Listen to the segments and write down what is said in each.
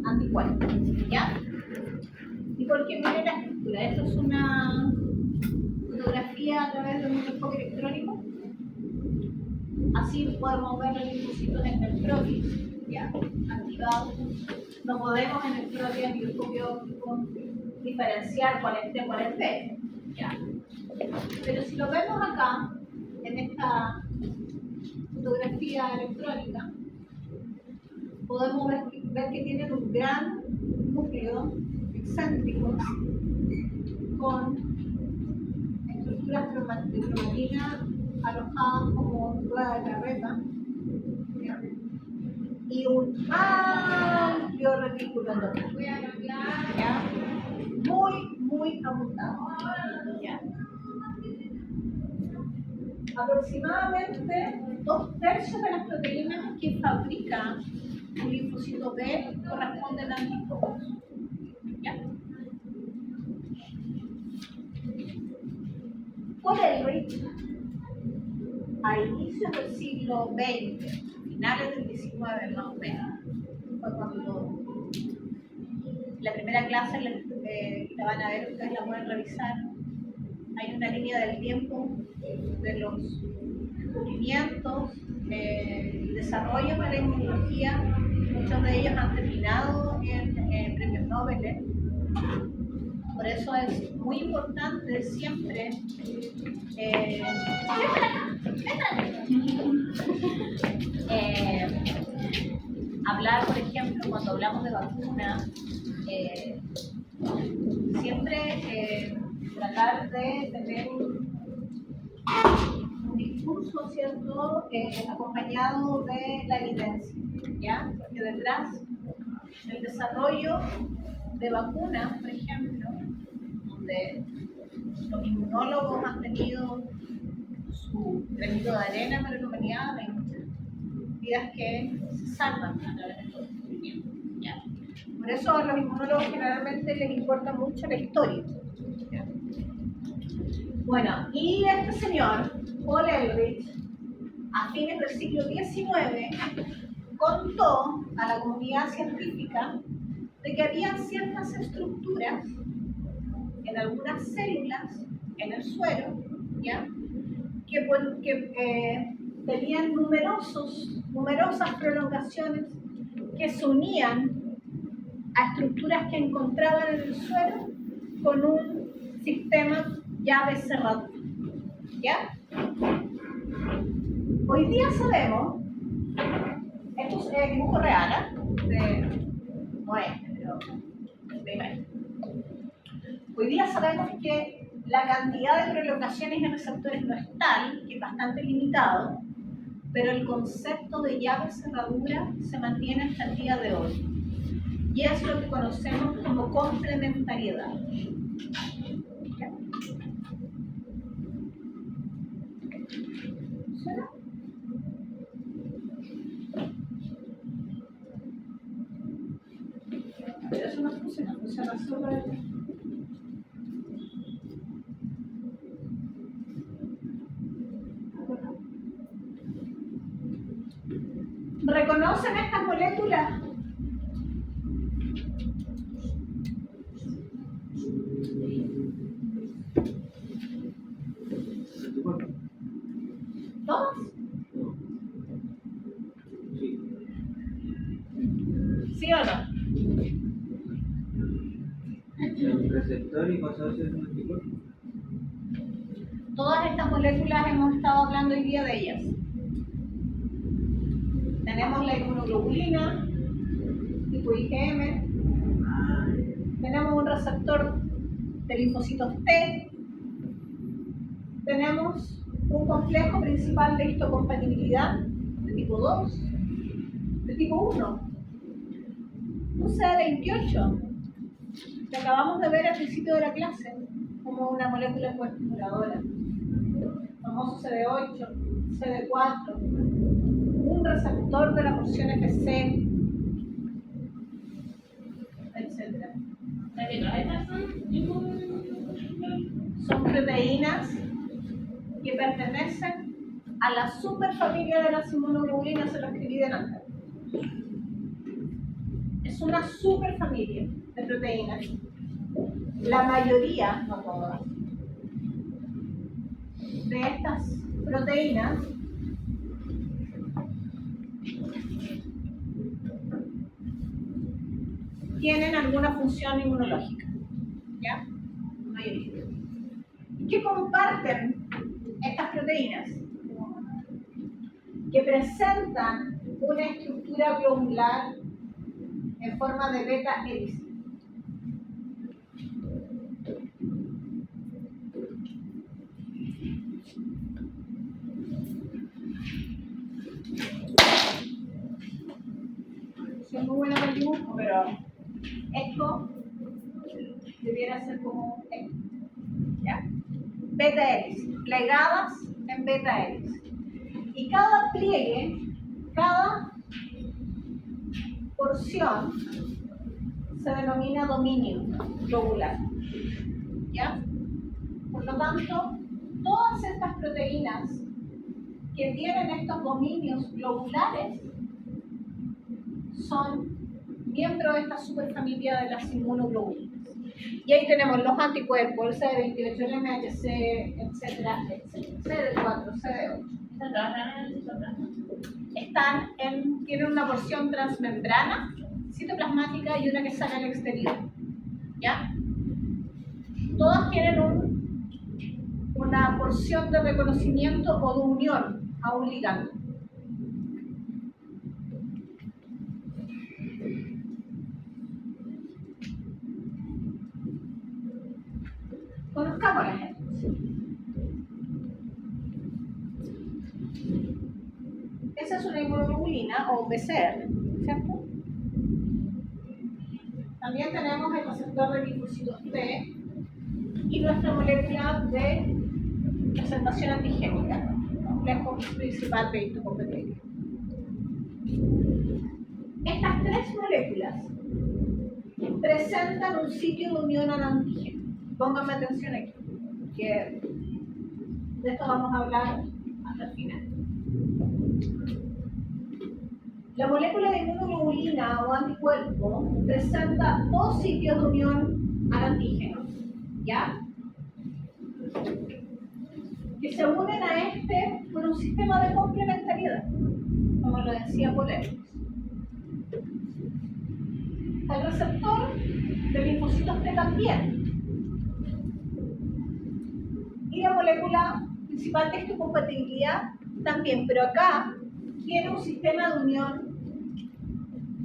anticuerpos, ¿ya? ¿Y por qué miren la estructura? Esto es una fotografía a través de un microscopio electrónico. Así podemos ver los linfocitos en el croquis, ¿ya? Activados. No podemos en el croquis en microscopio diferenciar cuál es T, cuál es B, ¿ya? Pero si lo vemos acá, en esta fotografía electrónica, podemos ver que tienen un gran núcleo excéntrico con estructuras de cromatina alojadas como rueda de carreta, ¿ya? Y un amplio retículo endotelial, ¿ya? Muy abundante, ¿ya? Aproximadamente 2/3 de las proteínas que fabrica el linfocito B corresponden a anticuerpos, ¿ya? Ulrich, a inicios del siglo XX, finales del XIX más o menos, fue cuando la primera clase la van a ver, ustedes la pueden revisar. Hay una línea del tiempo de los descubrimientos, el desarrollo de la inmunología. Muchos de ellos han terminado en premios Nobel. Por eso es muy importante siempre hablar, por ejemplo, cuando hablamos de vacunas, siempre tratar de tener un discurso, ¿cierto?, acompañado de la evidencia, ¿ya? Porque detrás del desarrollo de vacunas, por ejemplo, donde los inmunólogos han tenido su granito de arena para la humanidad, hay muchas vidas que se salvan a través de estos descubrimientos, ¿ya? Por eso a los inmunólogos generalmente les importa mucho la historia, ¿ya? Bueno, y este señor, Paul Ehrlich, a fines del siglo XIX, contó a la comunidad científica de que había ciertas estructuras en algunas células en el suero, ¿ya?, que tenían numerosas prolongaciones que se unían a estructuras que encontraban en el suero con un sistema llave-cerradura, ¿ya? Hoy día sabemos, esto es dibujo real, no es, pero de imagen. Hoy día sabemos que la cantidad de prolongaciones en receptores no es tal, que es bastante limitado, pero el concepto de llave-cerradura se mantiene hasta el día de hoy. Y es lo que conocemos como complementariedad. ¿Ya? ¿Suena? Pero eso no funciona, funciona solo el... ¿Reconocen estas moléculas? ¿Todas? ¿Sí o no? El receptor y pasó a ser un anticuerpo. Todas estas moléculas hemos estado hablando hoy día de ellas. Tenemos la inmunoglobulina, tipo IgM, tenemos un receptor de linfocitos T, tenemos un complejo principal de histocompatibilidad de tipo 2, de tipo 1, UCA28, que acabamos de ver al principio de la clase como una molécula coestimuladora, famoso CD8, CD4, un receptor de la porción FC, etc. Son proteínas que pertenecen a la superfamilia de las inmunoglobulinas, se lo escribí delante. Es es una superfamilia de proteínas. La mayoría, no todas, de estas proteínas tienen alguna función inmunológica, ¿ya? La mayoría. ¿Qué comparten estas proteínas? Que presentan una estructura globular en forma de beta hélice. Soy muy buena con el dibujo, pero esto debiera ser como esto, ¿ya? Beta hélice, plegadas en beta hélice. Y cada pliegue, cada porción se denomina dominio globular, ¿ya? Por lo tanto, todas estas proteínas que tienen estos dominios globulares son miembros de esta superfamilia de las inmunoglobulinas. Y ahí tenemos los anticuerpos, el CD28, el MHC, etcétera, etcétera, CD4, CD8. Tienen una porción transmembrana, citoplasmática y una que sale al exterior, ¿ya? Todas tienen una porción de reconocimiento o de unión a un ligando. Conozcámoslas entonces. Esa es una inmunoglobulina o PCR, ¿cierto? También tenemos el receptor de linfocitos T y nuestra molécula de presentación antigénica, complejo principal de histocompatibilidad. Estas tres moléculas presentan un sitio de unión al antígeno. Pónganme atención aquí, que de esto vamos a hablar hasta el final. La molécula de inmunoglobulina o anticuerpo presenta dos sitios de unión al antígeno, ¿ya? Que se unen a este por un sistema de complementariedad, como lo decía Polémicos. El receptor de linfocitos T también. Y la molécula principal de histocompatibilidad también, pero acá tiene un sistema de unión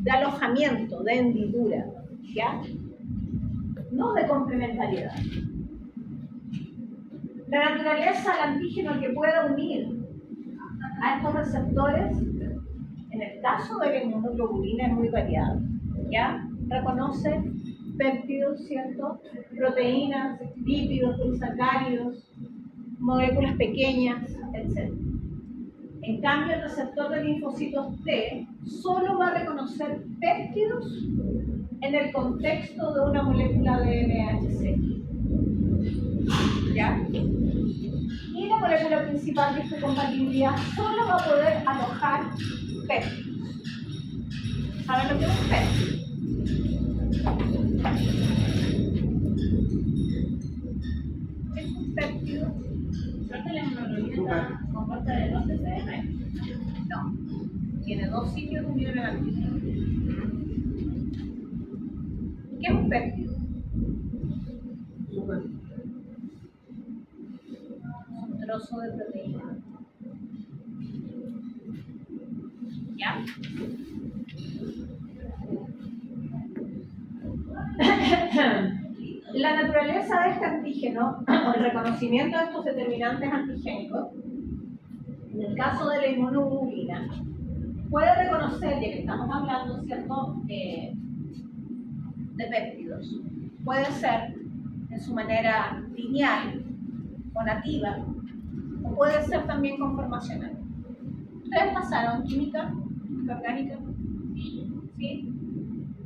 de alojamiento, de hendidura, ¿ya? No de complementariedad. La naturaleza del antígeno que pueda unir a estos receptores, en el caso de la inmunoglobulina, es muy variado, ¿ya? Reconoce péptidos, ¿cierto? Proteínas, lípidos, polisacáridos, moléculas pequeñas, etc. En cambio, el receptor de linfocitos T solo va a reconocer péptidos en el contexto de una molécula de MHC. ¿Ya? Y la molécula principal de histocompatibilidad solo va a poder alojar péptidos. ¿Saben lo que es un péptido? Es un péptido. ¿La inmunoglobulina comporta de 2 TCM? No. Tiene dos sitios de unión al antígeno. ¿Qué es un péptido? Un trozo de proteína. ¿Ya? La naturaleza de este antígeno, o el reconocimiento de estos determinantes antigénicos, en el caso de la inmunoglobulina, puede reconocer, ya que estamos hablando, ¿cierto?, de péptidos. Puede ser en su manera lineal o nativa, o puede ser también conformacional. ¿Ustedes pasaron química orgánica? ¿Sí?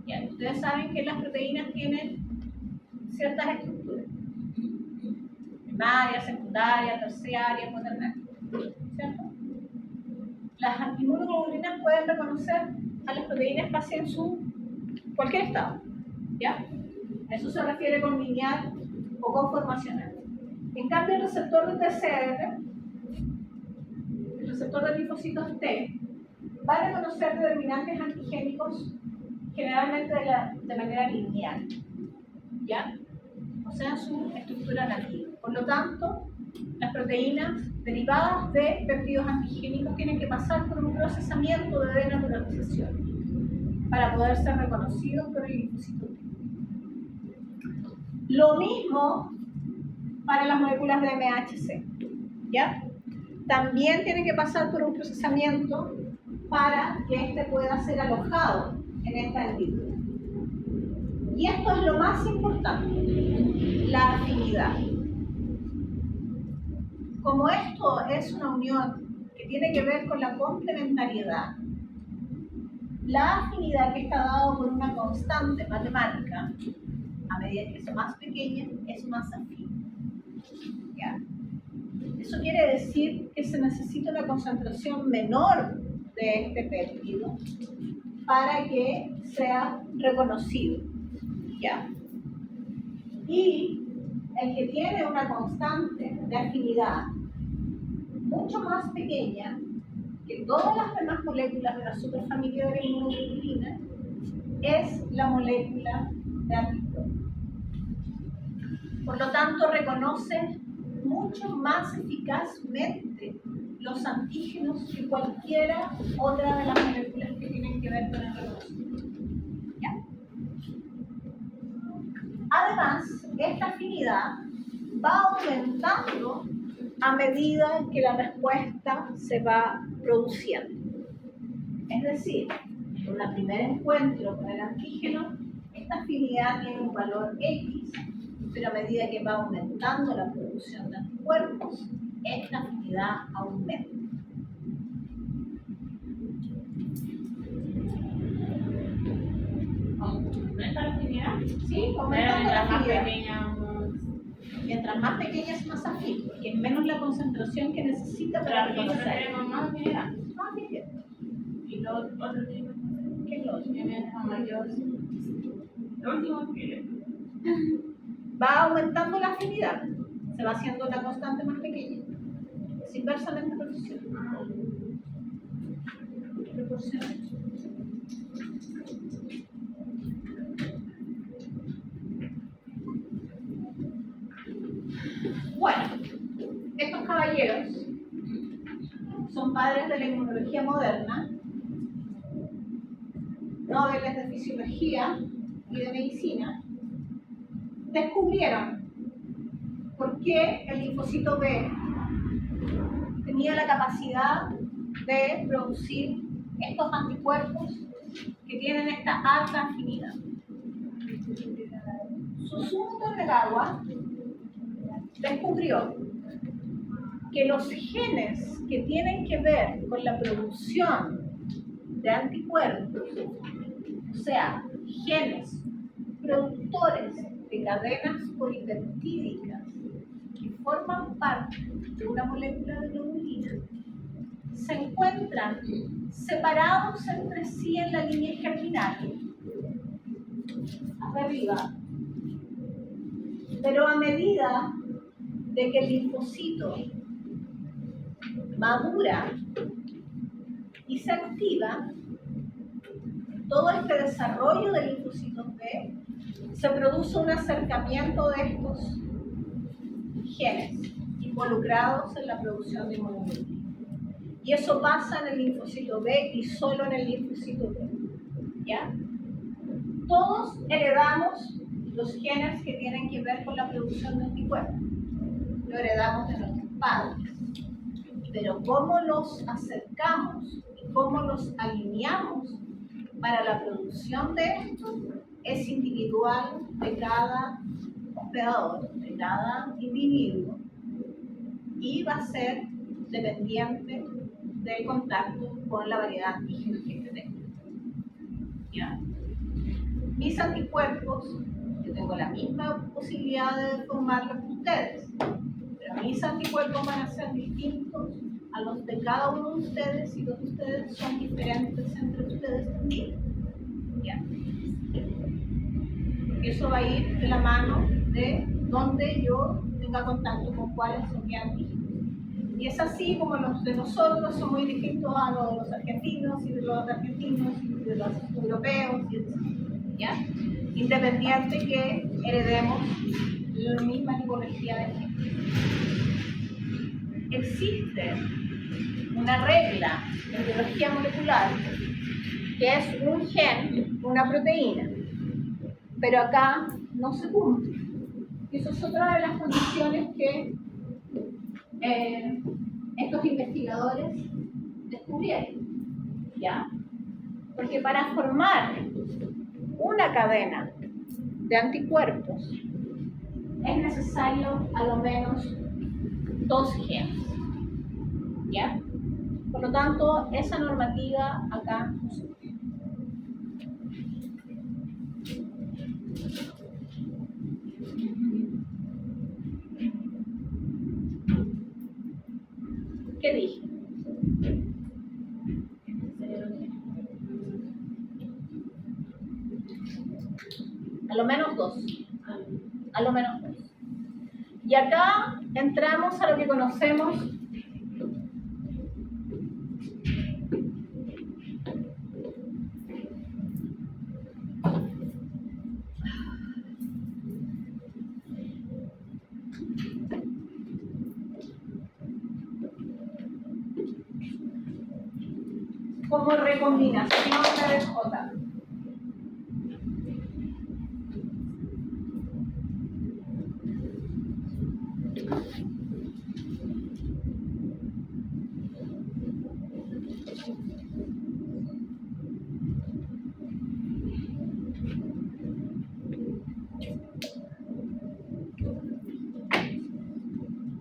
Bien, ustedes saben que las proteínas tienen ciertas estructuras: primaria, secundaria, terciaria, cuaternaria, ¿cierto? Las inmunoglobulinas pueden reconocer a las proteínas casi en su cualquier estado, ¿ya? A eso se refiere con lineal o conformacional. En cambio, el receptor de TCR, el receptor de linfocitos T, va a reconocer determinantes antigénicos generalmente de manera lineal, ¿ya? O sea, su estructura nativa. Por lo tanto, las proteínas derivadas de péptidos antigénicos tienen que pasar por un procesamiento de denaturalización para poder ser reconocidos por el linfocito T. Lo mismo para las moléculas de MHC, ¿ya? También tienen que pasar por un procesamiento para que éste pueda ser alojado en esta hendidura. Y esto es lo más importante, la afinidad. Como esto es una unión que tiene que ver con la complementariedad, la afinidad que está dada por una constante matemática, a medida que es más pequeña, es más afín. ¿Ya? Eso quiere decir que se necesita una concentración menor de este péptido para que sea reconocido. ¿Ya? Y el que tiene una constante de afinidad mucho más pequeña que todas las demás moléculas de la superfamilia de la inmunoglobulina es la molécula de anticuerpo. Por lo tanto, reconoce mucho más eficazmente los antígenos que cualquiera otra de las moléculas que tienen que ver con el reconocimiento. ¿Ya? Además, esta afinidad va aumentando a medida que la respuesta se va produciendo. Es decir, en un primer encuentro con el antígeno, esta afinidad tiene un valor X, pero a medida que va aumentando la producción de anticuerpos, esta afinidad aumenta. ¿Aumenta la afinidad? Sí, aumenta la Mientras más afinidad. pequeña, Mientras más pequeña es más afín, porque es menos la concentración que necesita para pero nosotros reconocer. tenemos más afinidad. Más bien. Y los otros tipos ¿Qué es lo otro? tienen mayor. Lo último que Va aumentando la afinidad, se va haciendo una constante más pequeña. Es inversamente proporcional. Proporcional. Bueno, estos caballeros son padres de la inmunología moderna, nobeles de fisiología y de medicina. Descubrieron por qué el linfocito B tenía la capacidad de producir estos anticuerpos que tienen esta alta afinidad. Susumu Tonegawa descubrió que los genes que tienen que ver con la producción de anticuerpos, o sea, genes productores de cadenas polipeptídicas que forman parte de una molécula de globulina, se encuentran separados entre sí en la línea germinal, hacia arriba. Pero a medida de que el linfocito madura y se activa, todo este desarrollo del linfocito B, se produce un acercamiento de estos genes involucrados en la producción de inmunoglobulina. Y eso pasa en el linfocito B y solo en el linfocito B. ¿Ya? Todos heredamos los genes que tienen que ver con la producción de anticuerpos. Lo heredamos de nuestros padres. Pero cómo los acercamos y cómo los alineamos para la producción de esto es individual de cada hospedador, de cada individuo, y va a ser dependiente del contacto con la variedad antígena que tenga. ¿Ya? Mis anticuerpos, yo tengo la misma posibilidad de formarlos que ustedes, pero mis anticuerpos van a ser distintos a los de cada uno de ustedes y los de ustedes son diferentes entre ustedes también. ¿Ya? Y eso va a ir de la mano de donde yo tenga contacto con cuáles son mis antígenos. Y es así como los de nosotros son muy distintos a los de los argentinos y de los argentinos y de los europeos, ¿ya? Independiente que heredemos la misma tipología de gen. Existe una regla en biología molecular que es un gen, una proteína, pero acá no se cumple. Y eso es otra de las condiciones que estos investigadores descubrieron, ¿ya? Porque para formar una cadena de anticuerpos es necesario a lo menos 2 genes, ¿ya? Por lo tanto, esa normativa acá no se cumple. ¿Qué dije? A lo menos 2. A lo menos 2. Y acá entramos a lo que conocemos como recombinación de DJ.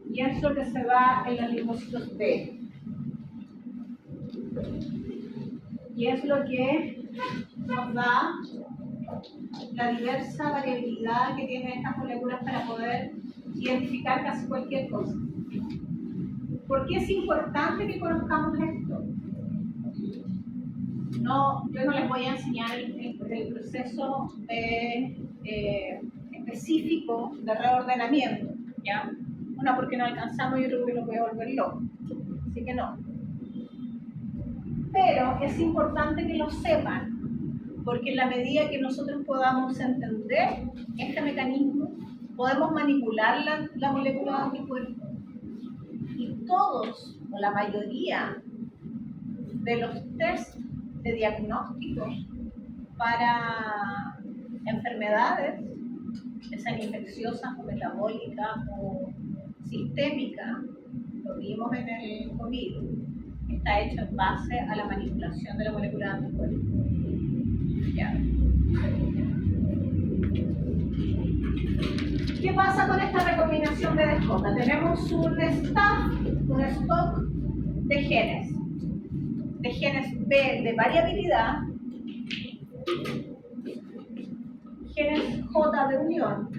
Y es lo que se da en los linfocitos B. Y es lo que nos da la diversa variabilidad que tienen estas moléculas para poder identificar casi cualquier cosa. ¿Por qué es importante que conozcamos esto? No, yo no les voy a enseñar el proceso específico de reordenamiento, ¿ya? Una, porque no alcanzamos y otro, porque lo voy a volver loco. Así que no. Pero es importante que lo sepan, porque en la medida que nosotros podamos entender este mecanismo, podemos manipular la molécula de anticuerpos. Y todos, o la mayoría, de los test de diagnósticos para enfermedades, ya sean infecciosas o metabólicas o sistémicas, lo vimos en el COVID, está hecho en base a la manipulación de la molécula de anticuerpos. ¿Ya? ¿Qué pasa con esta recombinación de DJ? Tenemos un stock de genes B de variabilidad, genes J de unión,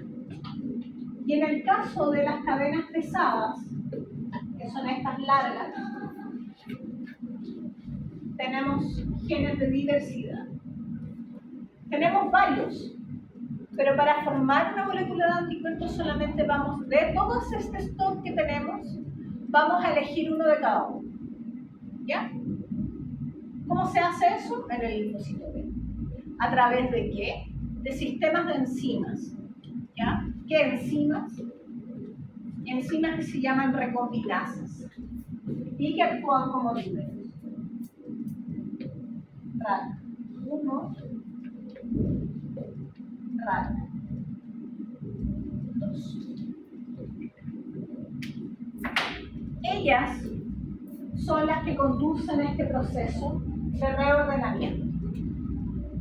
y en el caso de las cadenas pesadas, que son estas largas, tenemos genes de diversidad. Tenemos varios, pero para formar una molécula de anticuerpos solamente vamos, de todos este stock que tenemos, vamos a elegir uno de cada uno. ¿Ya? ¿Cómo se hace eso? En el linfocito B. ¿A través de qué? De sistemas de enzimas. ¿Ya? ¿Qué enzimas? Enzimas que se llaman recombinasas y que actúan como líderes. RAC 1, RAC 2. Ellas son las que conducen este proceso de reordenamiento.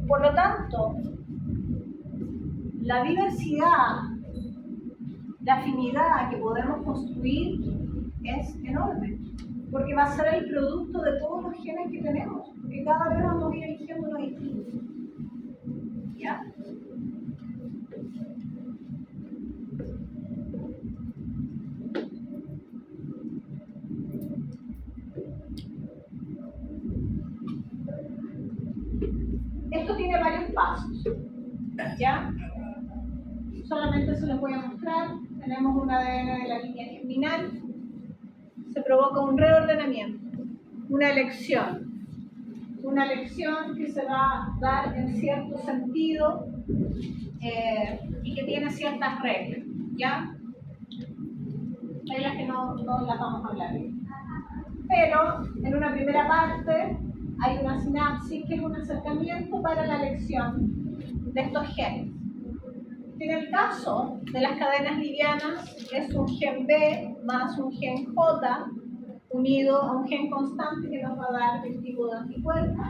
Por lo tanto, la diversidad, la afinidad que podemos construir es enorme, porque va a ser el producto de todos los genes que tenemos, porque cada vez vamos a ir eligiendo uno distinto. ¿Ya? Esto tiene varios pasos, ¿ya? solamente se los voy a mostrar. Tenemos un ADN de la línea germinal. Se provoca un reordenamiento, una elección que se va a dar en cierto sentido y que tiene ciertas reglas, ¿ya? Reglas que no las vamos a hablar hoy. Pero en una primera parte hay una sinapsis que es un acercamiento para la elección de estos genes. En el caso de las cadenas livianas es un gen B más un gen J unido a un gen constante que nos va a dar el tipo de anticuerpo.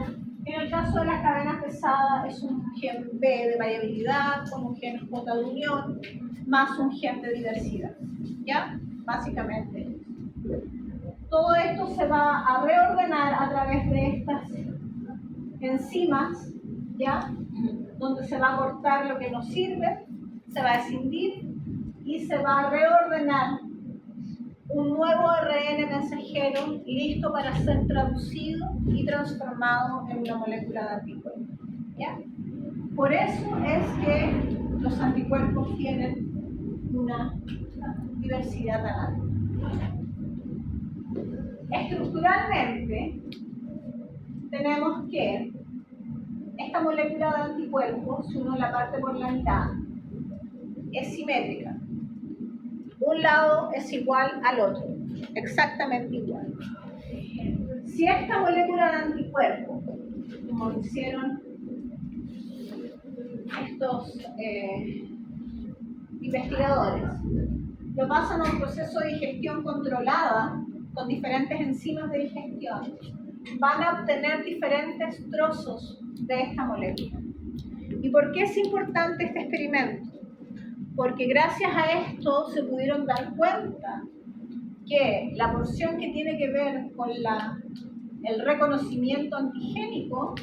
En el caso de las cadenas pesadas es un gen B de variabilidad con un gen J de unión más un gen de diversidad. ¿Ya? Básicamente. Todo esto se va a reordenar a través de estas enzimas, ¿ya? Donde se va a cortar lo que no sirve, se va a escindir y se va a reordenar un nuevo ARN mensajero listo para ser traducido y transformado en una molécula de anticuerpos, ¿ya? Por eso es que los anticuerpos tienen una diversidad tan alta. Estructuralmente, tenemos que esta molécula de anticuerpos, si uno la parte por la mitad, es simétrica. Un lado es igual al otro, exactamente igual. Si esta molécula de anticuerpos, como lo hicieron estos investigadores, lo pasan a un proceso de digestión controlada con diferentes enzimas de digestión, van a obtener diferentes trozos de esta molécula. ¿Y por qué es importante este experimento? Porque gracias a esto se pudieron dar cuenta que la porción que tiene que ver con el reconocimiento antigénico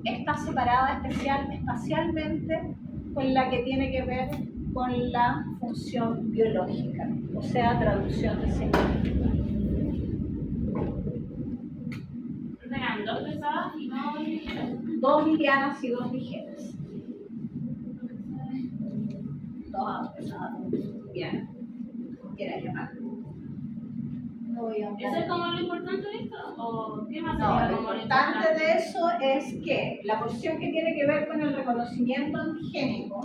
está separada espacialmente con la que tiene que ver con la función biológica, o sea, traducción de señales. Eran dos pesadas y no ligeras. Dos livianas y dos ligeras. Dos pesadas, livianas. Quieras llamar. No voy a ¿Eso es como lo importante de esto? ¿O qué más No, sería lo como importante de eso es que la porción que tiene que ver con el reconocimiento antigénico,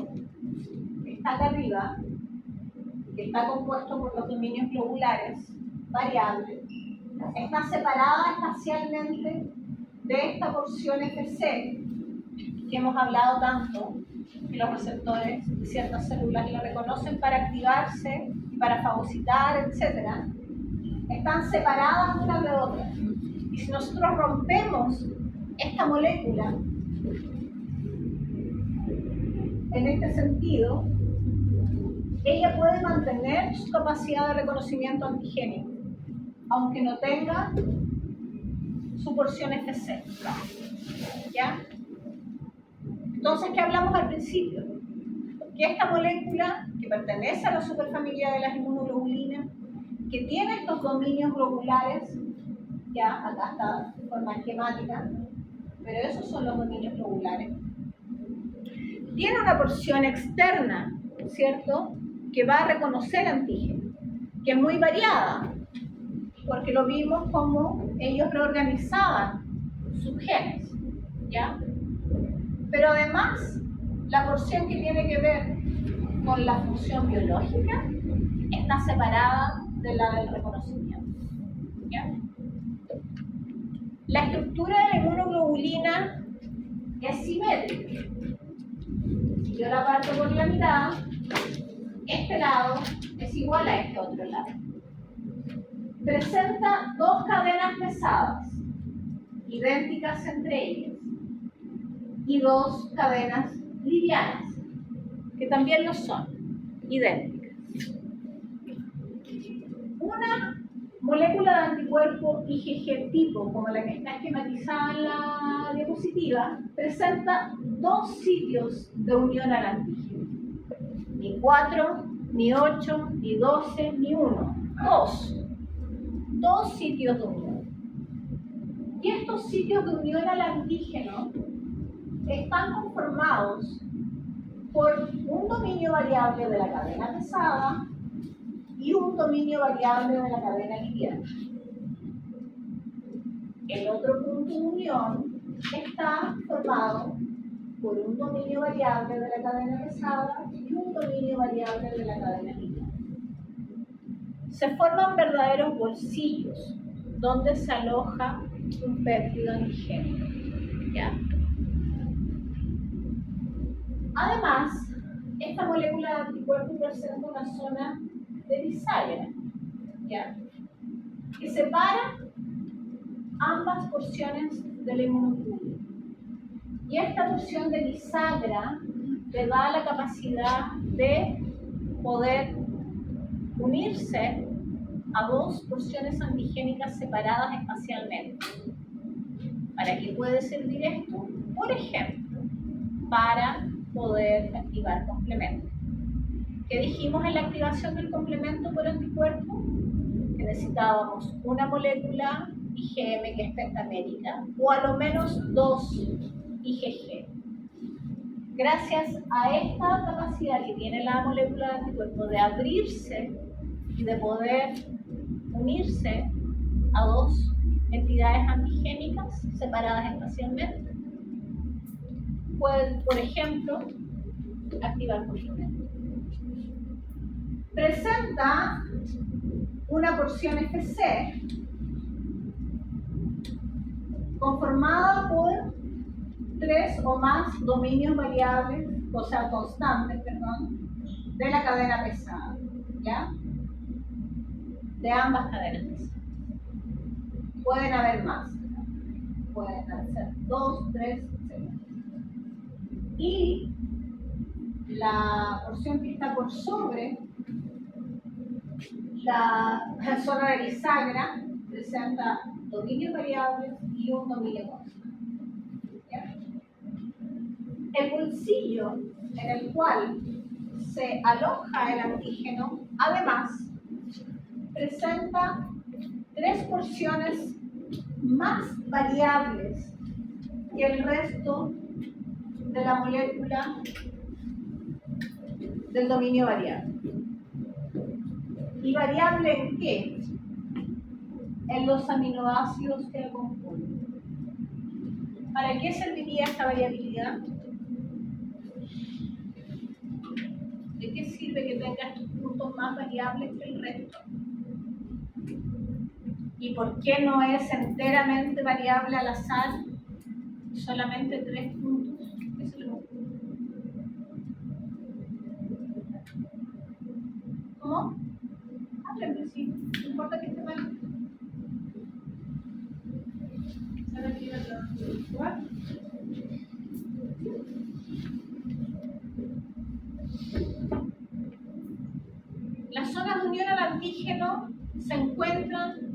que está acá arriba, que está compuesto por los dominios globulares variables, está separada espacialmente de esta porción FC, que hemos hablado tanto, que los receptores de ciertas células la reconocen para activarse, para fagocitar, etc. Están separadas unas de otras. Y si nosotros rompemos esta molécula, en este sentido, ella puede mantener su capacidad de reconocimiento antigénico, aunque no tenga su porción FC. ¿Ya? Entonces, ¿qué hablamos al principio? Que esta molécula, que pertenece a la superfamilia de las inmunoglobulinas, que tiene estos dominios globulares, ya acá está de forma esquemática, pero esos son los dominios globulares, tiene una porción externa, ¿cierto?, que va a reconocer antígenos, que es muy variada, porque lo vimos como ellos reorganizaban sus genes, ¿ya? Pero además, la porción que tiene que ver con la función biológica está separada de la del reconocimiento, ¿ya? La estructura de la inmunoglobulina es simétrica. Si yo la parto por la mitad, este lado es igual a este otro lado. Presenta dos cadenas pesadas, idénticas entre ellas, y dos cadenas livianas, que también lo son, idénticas. Una molécula de anticuerpo IgG tipo, como la que está esquematizada en la diapositiva, presenta dos sitios de unión al antígeno. Ni 4, ni 8, ni 12, ni 1. Dos sitios de unión. Y estos sitios de unión al antígeno están conformados por un dominio variable de la cadena pesada y un dominio variable de la cadena liviana. El otro punto de unión está formado por un dominio variable de la cadena pesada y un dominio variable de la cadena liviana. Se forman verdaderos bolsillos donde se aloja un péptido antigénico. ¿Ya? Además, esta molécula de anticuerpo presenta una zona de bisagra, ¿ya?, que separa ambas porciones del inmunotúbulo. Y esta porción de bisagra le da la capacidad de poder unirse a dos porciones antigénicas separadas espacialmente. ¿Para qué puede servir esto? Por ejemplo, para poder activar complementos. ¿Qué dijimos en la activación del complemento por anticuerpo? Que necesitábamos una molécula IgM que es pentamérica o a lo menos dos IgG. Gracias a esta capacidad que tiene la molécula de anticuerpo de abrirse y de poder unirse a dos entidades antigénicas separadas espacialmente, pueden, por ejemplo, activar complementos. Presenta una porción FC conformada por 3 o más dominios variables, o sea, constantes, perdón, de la cadena pesada, ¿ya? De ambas cadenas pesadas. Pueden haber más, pueden ser 2, 3, etc. Y la porción que está por sobre la zona de bisagra presenta dominios variables y un dominio constante. ¿Ya? El bolsillo en el cual se aloja el antígeno, además, presenta 3 porciones más variables que el resto de la molécula del dominio variable. ¿Y variable en qué? En los aminoácidos que la componen. ¿Para qué serviría esta variabilidad? ¿De qué sirve que tenga estos puntos más variables que el resto? ¿Y por qué no es enteramente variable al azar? Solamente 3 puntos. Eso es lo que... ¿Cómo? Hablen, sí. No importa que esté mal. ¿Sabes qué iba a jugar? Las zonas de unión al antígeno se encuentran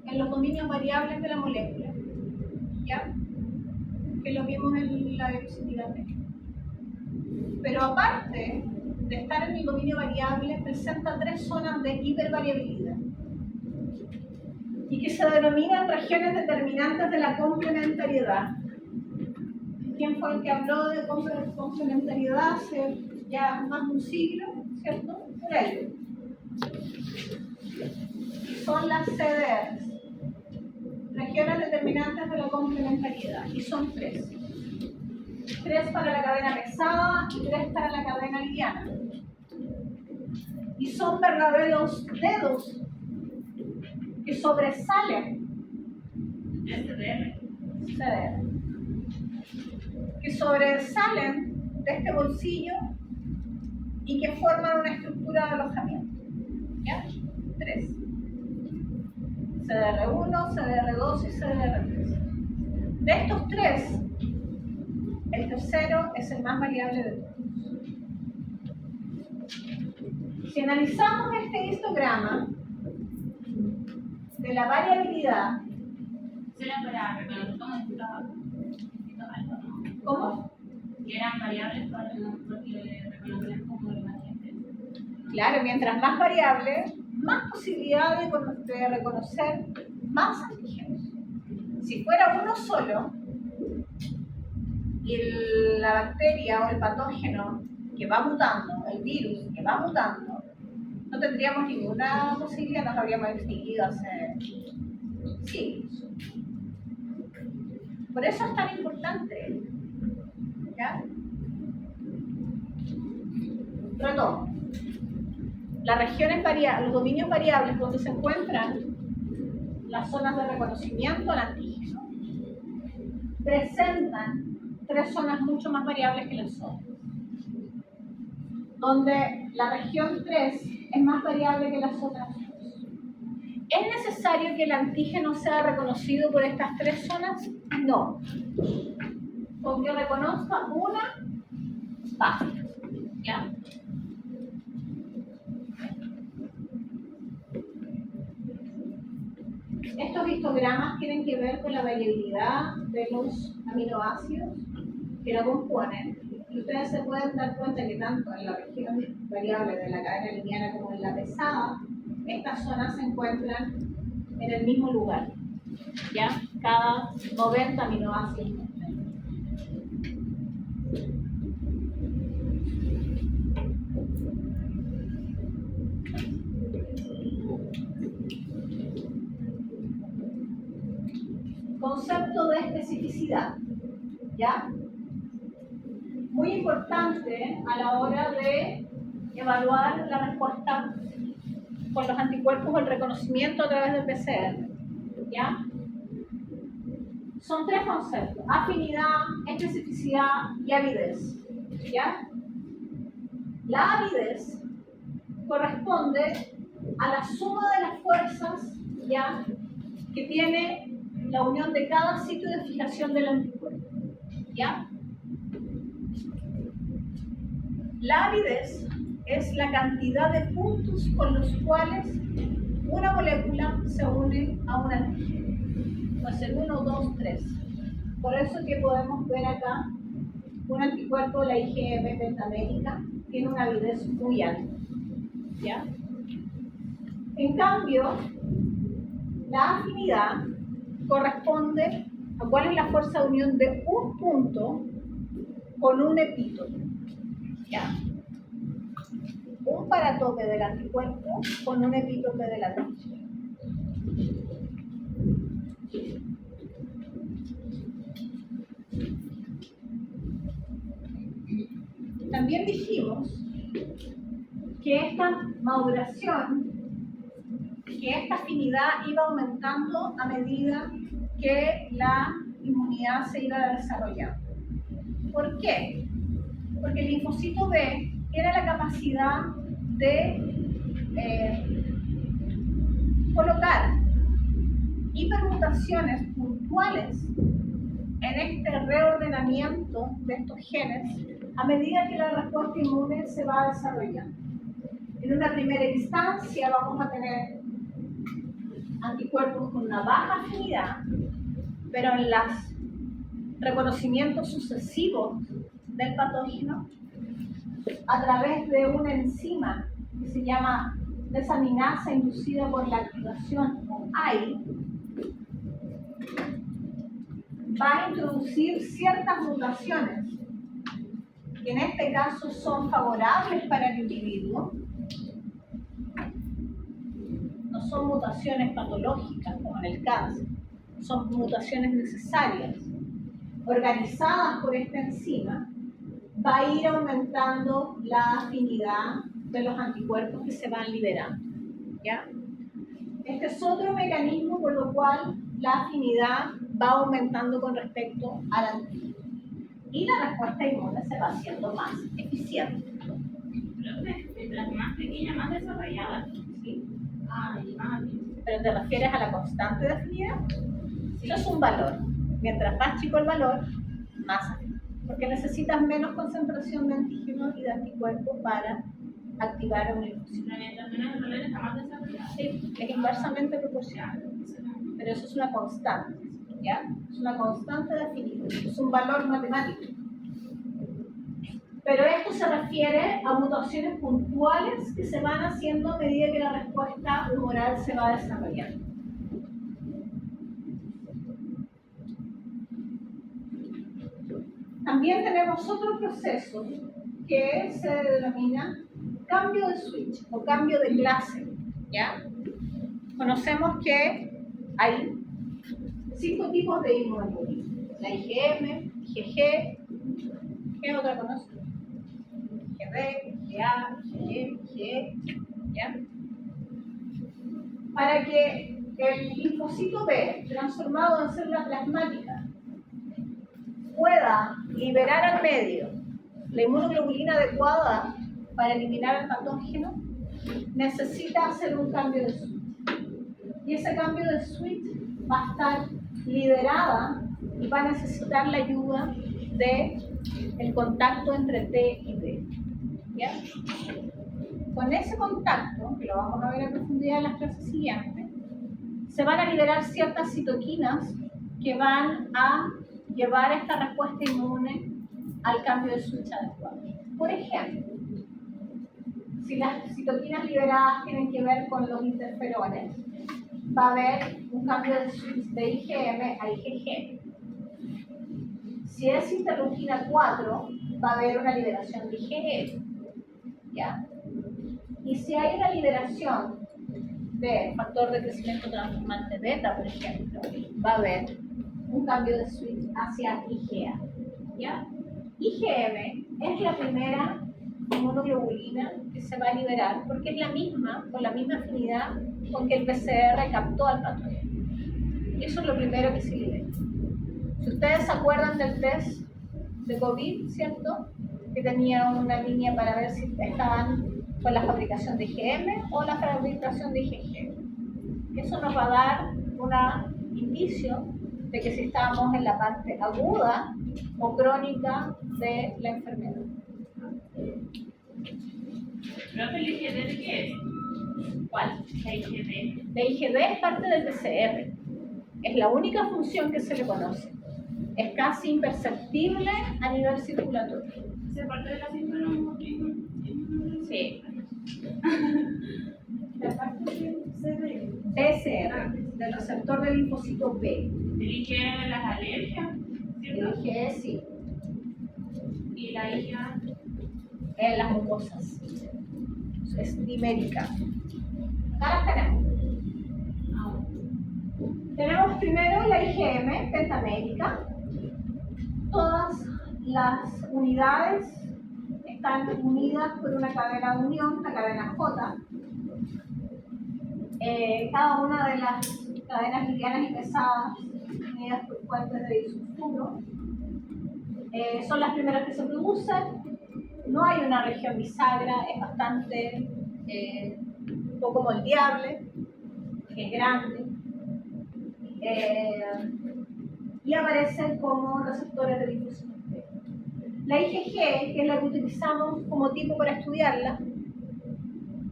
en los dominios variables de la molécula, ¿ya? Que lo vimos en la diapositiva anterior. Pero aparte de estar en el dominio variable, presenta 3 zonas de hipervariabilidad y que se denominan regiones determinantes de la complementariedad. ¿Quién fue el que habló de complementariedad hace ya más de un siglo, cierto? Por ello. Son las CDRs, regiones determinantes de la complementariedad, y son 3. 3 para la cadena pesada y 3 para la cadena liviana. Y son verdaderos dedos que sobresalen, CDR, que sobresalen de este bolsillo y que forman una estructura de alojamiento. ¿Ya? 3. CDR1, CDR2 y CDR3. De estos 3, el tercero es el más variable de todos. Si analizamos este histograma de la variabilidad, ¿será para reconocer ¿cómo? que eran variables para reconocer como los agentes? Claro, mientras más variable, más posibilidad de reconocer más antígenos. Si fuera uno solo, y la bacteria o el patógeno que va mutando, el virus que va mutando, no tendríamos ninguna posibilidad, nos habríamos extinguido hace siglos. Por eso es tan importante, ¿ya? Retomo. Las regiones variables, los dominios variables donde se encuentran las zonas de reconocimiento del antígeno presentan 3 zonas mucho más variables que las otras, donde la región 3 es más variable que las otras 2. ¿Es necesario que el antígeno sea reconocido por estas 3 zonas? No. Con que reconozca una, basta. ¿Ya? Estos histogramas tienen que ver con la variabilidad de los aminoácidos que lo componen. Y ustedes se pueden dar cuenta que tanto en la región variable de la cadena lineal como en la pesada, estas zonas se encuentran en el mismo lugar, ¿ya? Cada 90 aminoácidos. Concepto de especificidad, ¿ya? Muy importante a la hora de evaluar la respuesta con los anticuerpos o el reconocimiento a través del PCR, ¿ya? Son 3 conceptos: afinidad, especificidad y avidez, ¿ya? La avidez corresponde a la suma de las fuerzas, ¿ya?, que tiene la unión de cada sitio de fijación del anticuerpo, ¿ya? La avidez es la cantidad de puntos con los cuales una molécula se une a un antígeno. Puede ser 1, 2, 3. Por eso que podemos ver acá un anticuerpo de la IgM pentamétrica tiene una avidez muy alta, ¿ya? En cambio, la afinidad corresponde a cuál es la fuerza de unión de un punto con un epítope, ¿ya? Un paratope del anticuerpo con un epítope del antígeno. También dijimos que esta maduración, que esta afinidad iba aumentando a medida que la inmunidad se iba desarrollando. ¿Por qué? Porque el linfocito B tiene la capacidad de colocar hipermutaciones puntuales en este reordenamiento de estos genes a medida que la respuesta inmune se va desarrollando. En una primera instancia vamos a tener anticuerpos con una baja afinidad, pero en los reconocimientos sucesivos del patógeno, a través de una enzima que se llama desaminasa inducida por la activación AI, va a introducir ciertas mutaciones que en este caso son favorables para el individuo. No son mutaciones patológicas como en el cáncer, son mutaciones necesarias, organizadas por esta enzima. Va a ir aumentando la afinidad de los anticuerpos que se van liberando, ¿ya? Este es otro mecanismo por lo cual la afinidad va aumentando con respecto al antígeno. Y la respuesta inmune se va haciendo más eficiente. Mientras más pequeña, más desarrollada. ¿Sí? Más. ¿Pero te refieres a la constante de afinidad? Eso es un valor. Mientras más chico el valor, más afinidad. Porque necesitas menos concentración de antígeno y de anticuerpos para activar un linfocito. Pero mientras menos el valor está más desarrollado. Sí, es inversamente proporcional. Pero eso es una constante, ¿ya? Es una constante de afinidad. Es un valor matemático. Pero esto se refiere a mutaciones puntuales que se van haciendo a medida que la respuesta humoral se va desarrollando. También tenemos otro proceso que se denomina cambio de switch o cambio de clase, ¿ya? Conocemos que hay 5 tipos de inmunoglobulina: la IgM, IgG, ¿qué otra conocen? IgB, IgA, IgG, IgE, ¿ya? Para que el linfocito B, transformado en célula plasmática, pueda liberar al medio la inmunoglobulina adecuada para eliminar el patógeno, necesita hacer un cambio de switch. Y ese cambio de switch va a estar liderada y va a necesitar la ayuda del contacto entre T y B. ¿Ya? Con ese contacto, que lo vamos a ver en profundidad en las clases siguientes, se van a liberar ciertas citoquinas que van a llevar esta respuesta inmune al cambio de switch adecuado. Por ejemplo, si las citoquinas liberadas tienen que ver con los interferones, va a haber un cambio de switch de IgM a IgG. Si es interleuquina 4, va a haber una liberación de IgE. ¿Ya? Y si hay una liberación de factor de crecimiento transformante beta, por ejemplo, va a haber un cambio de switch hacia IgA. ¿Ya? IgM es la primera inmunoglobulina que se va a liberar porque es la misma, con la misma afinidad con que el PCR captó al patógeno. Y eso es lo primero que se libera. Si ustedes se acuerdan del test de COVID, ¿cierto? Que tenía una línea para ver si estaban con la fabricación de IgM o la fabricación de IgG. Eso nos va a dar un indicio de que si estamos en la parte aguda o crónica de la enfermedad. ¿Pero el IgD de qué es? ¿Cuál? La IgD. La IgD es parte del PCR. Es la única función que se le conoce. Es casi imperceptible a nivel circulatorio. ¿Es parte de la síndrome? Sí. La parte del PCR, del receptor del linfocito B. el IgM de las alergias, El ¿cierto? IgE sí, Y la IgA. en las mucosas. Es dimérica. Acá las tenemos. Tenemos primero la IgM pentamérica. Todas las unidades están unidas por una cadena de unión, la cadena J. Cada una de las cadenas livianas y pesadas unidas por puentes de disulfuro son las primeras que se producen. No hay una región bisagra, es bastante un poco moldeable, es grande. Y aparecen como receptores de linfocitos B. La IgG, que es la que utilizamos como tipo para estudiarla,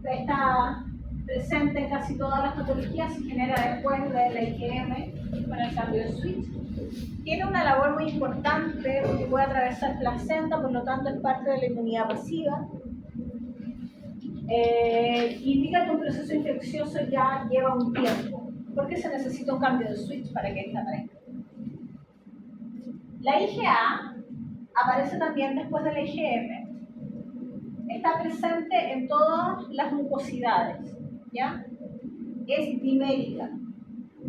está presente en casi todas las patologías, se genera después de la IgM para el cambio de switch. Tiene una labor muy importante porque puede atravesar placenta, por lo tanto es parte de la inmunidad pasiva. Indica que un proceso infeccioso ya lleva un tiempo, porque se necesita un cambio de switch para que esta aparezca. La IgA aparece también después de la IgM. Está presente en todas las mucosidades, ¿ya? Es dimérica.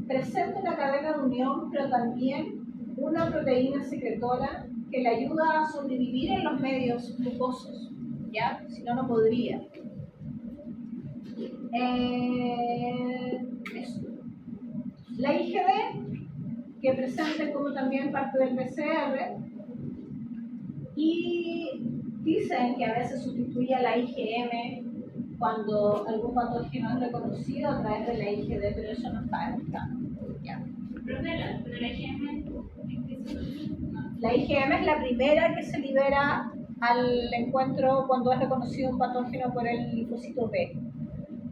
Presenta una cadena de unión, pero también una proteína secretora que le ayuda a sobrevivir en los medios mucosos, ¿ya? Si no, no podría. Eso. La IgD, que presenta como también parte del PCR, y dicen que a veces sustituye a la IgM cuando algún patógeno es reconocido a través de la IgD, pero eso no está demostrado. ¿Pero de la IgM? La IgM es la primera que se libera al encuentro cuando es reconocido un patógeno por el linfocito B,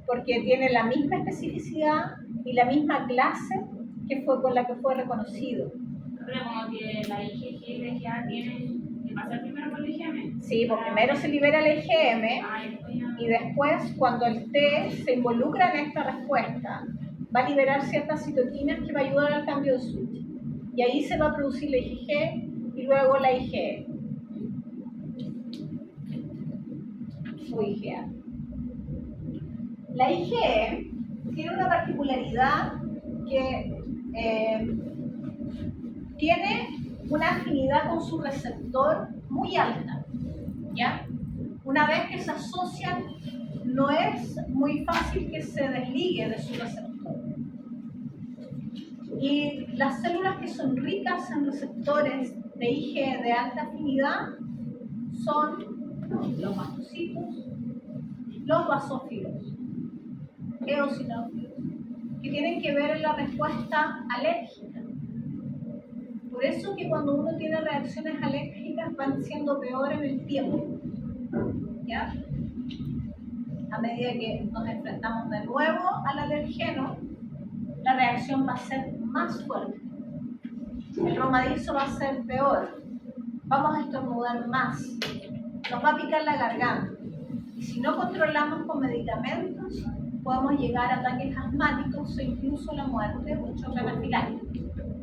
porque tiene la misma especificidad y la misma clase que fue con la que fue reconocido. Pero como que la IgG y la IgA tienen que pasar primero por la IgM. Sí, pues primero se libera la IgM y después, cuando el T se involucra en esta respuesta, va a liberar ciertas citoquinas que va a ayudar al cambio de switch. Y ahí se va a producir la IgG y luego la IgE. su IgA. La IgE tiene una particularidad que tiene una afinidad con su receptor muy alta, ¿ya? Una vez que se asocian, no es muy fácil que se desligue de su receptor. Y las células que son ricas en receptores de IgE de alta afinidad son los mastocitos, los basófilos, eosinófilos, que tienen que ver en la respuesta alérgica. Por eso que cuando uno tiene reacciones alérgicas van siendo peor en el tiempo, ¿ya? A medida que nos enfrentamos de nuevo al alergeno, la reacción va a ser más fuerte. El romadizo va a ser peor. Vamos a estornudar más. Nos va a picar la garganta. Y si no controlamos con medicamentos, podemos llegar a ataques asmáticos o incluso la muerte por choque anafiláctico,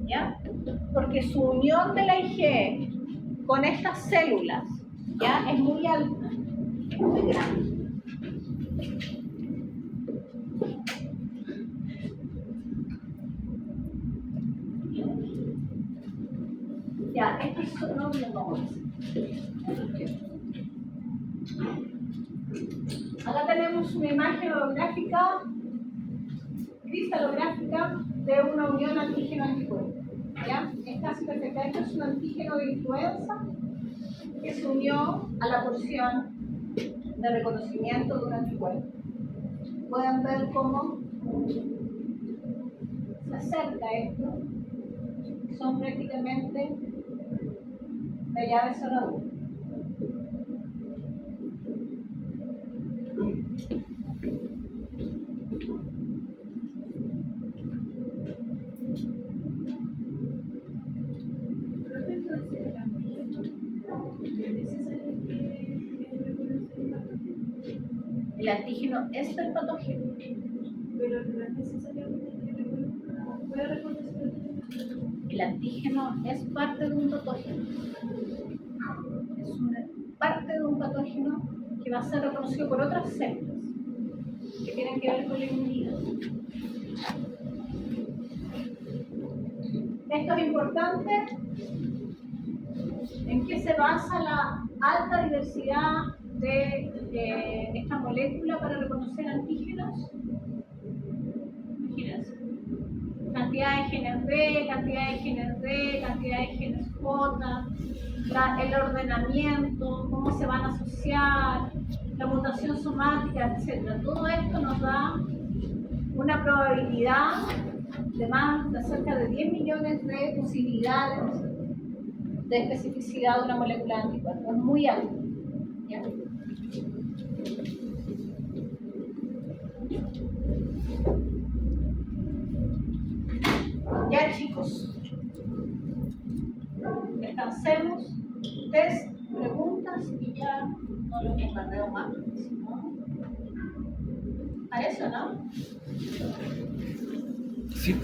¿ya? Porque su unión de la IgE con estas células, ¿ya? Es muy alta, es muy grande. Ya, estos son los nombres. Acá tenemos una imagen holográfica, cristalográfica, de una unión antígeno-anticuerpo. ¿Ya? Es casi perfecta. Esto es un antígeno de influenza que se unió a la porción de reconocimiento de un anticuerpo. Pueden ver cómo se acerca esto. Son prácticamente de llave cerradura. El antígeno es del patógeno. Pero no es necesariamente que pueda reconocer. El antígeno es parte de un patógeno. Es una parte de un patógeno que va a ser reconocido por otras células que tienen que ver con la inmunidad. Esto es importante. ¿En qué se basa la alta diversidad de esta molécula para reconocer antígenos? Imagínense. Cantidad de genes B, cantidad de genes D, cantidad de genes J, el ordenamiento, cómo se van a asociar, la mutación somática, etc. Todo esto nos da una probabilidad de cerca de 10 millones de posibilidades de especificidad de una molécula de anticuerpo. Es muy alto. ¿Ya? Ya, chicos, descansemos, test, preguntas y ya no los bombardeo más. ¿No? ¿Parece o no? Sí.